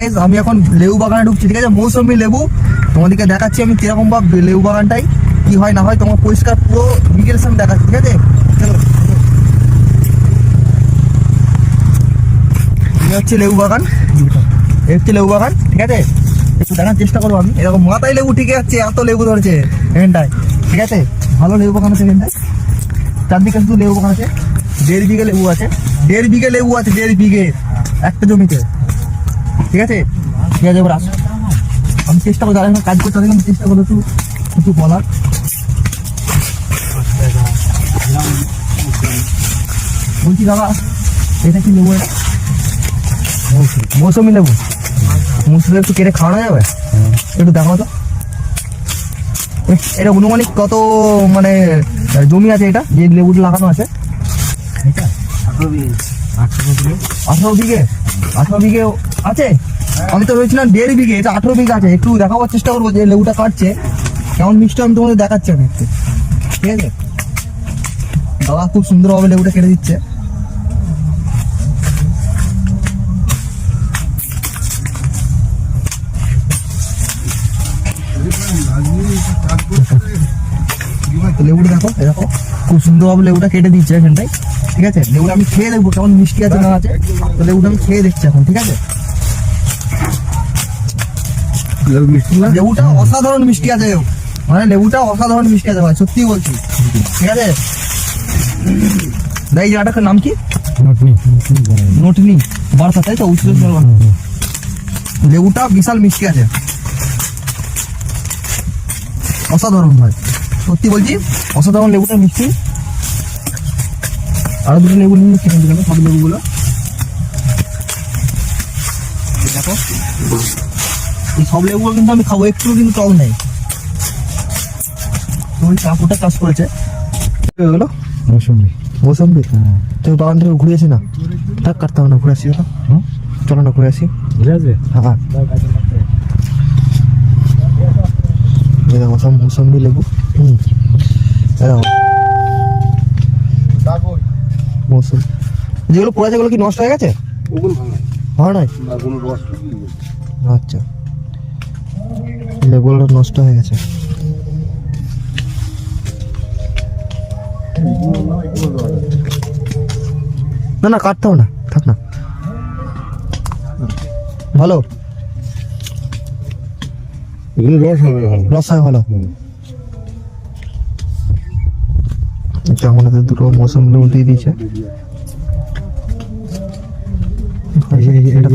আমি এখন লেবু বাগানে ঢুকছি, ঠিক আছে? মৌসুমি লেবু তোমাদেরকে দেখাচ্ছি আমি কিরকম ভাব লেবু বাগানটাই কি হয় না হয়, তোমার পরিষ্কার পুরো ডিটেলস আমি দেখাচ্ছি, ঠিক আছে? চলো, হচ্ছে লেবু বাগান, হচ্ছে লেবু বাগান, ঠিক আছে? একটু দেখার চেষ্টা করবো আমি। এরকম মাথায় লেবু ঠিক আছে, এত লেবু ধরেছে এখানটায়, ঠিক আছে? ভালো লেবু বাগান আছে এখানটায়, চারদিকে শুধু লেবু বাগান আছে। 1.5 বিঘে লেবু আছে, 1.5 বিঘে লেবু আছে, 1.5 বিঘে একটা জমিতে, ঠিক আছে? ঠিক আছে, এবার আসো, আমি চেষ্টা করছি, আর কাজ করতে হবে, আমি চেষ্টা করবো একটু কিছু বলার। বলছি দাদা, এটা কি লেবু? এটা মৌসুমি লেবু। মৌসুমি একটু কেটে খাওয়ানো যাবে? একটু দেখো তো এটা অনুমানিক কত মানে জমি আছে এটা, যে লেবুটা লাগানো আছে? 18 বিঘে 18 বিঘে আছে। আমি তো ভেবেছিলাম 1.5 বিঘে, এটা 18 বিঘে আছে। একটু দেখাবার চেষ্টা করবো যে লেবুটা কাটছে কেমন মিষ্টি, আমি তোমাদের দেখাচ্ছি আমি একটু, ঠিক আছে? দাদা খুব সুন্দরভাবে লেবুটা কেটে দিচ্ছে। লেবুটা দেখো, দেখো খুব সুন্দরভাবে লেবুটা কেটে দিচ্ছে এখানটাই, ঠিক আছে? লেবুটা আমি খেয়ে দেখবো কেমন মিষ্টি আছে না আছে, তো লেবুটা আমি খেয়ে দেখছি এখন, ঠিক আছে? লেবুটা অসাধারণ মিষ্টি আছে, মানে লেবুটা অসাধারণ মিষ্টি আছে ভাই, সত্যি বলছি, ঠিক আছে? এই জায়গাটার নাম কি? নটনি বার্তা, তাই তো? লেবুটা বিশাল মিষ্টি আছে, অসাধারণ ভাই, সত্যি বলছি অসাধারণ লেবুটা মিষ্টি। আরো দুটো লেবু নিয়ে কিনে দিলাম, সব লেবুগুলো দেখো, এই সব লেবুগুলো কিন্তু আমি খাবো, একটু কিন্তু টক নেই। ওই কাকুটা চাষ করেছে এগুলো মৌসুমি, মৌসুমি। তুমি বাগান থেকে ঘুরে না? থাক, কাটতে হবে না, ঘুরে আসি, চলো না ঘুরে আসি, ঘুরে আসবে? হ্যাঁ, দেখো সব মৌসুমি লেবু। মৌসুমি যেগুলো পড়ে আছে, ওগুলো কি নষ্ট হয়ে গেছে? হয় নাই? আচ্ছা, লেবুগুলো নষ্ট হয়ে গেছে। না না, কাটতে হবে না, থাক না, ভালো এগুলো রস হবে, ভালো রস হয়, ভালো। আচ্ছা, আমাদের দুটো মৌসুমি লেবু দিয়ে দিয়েছে। এটা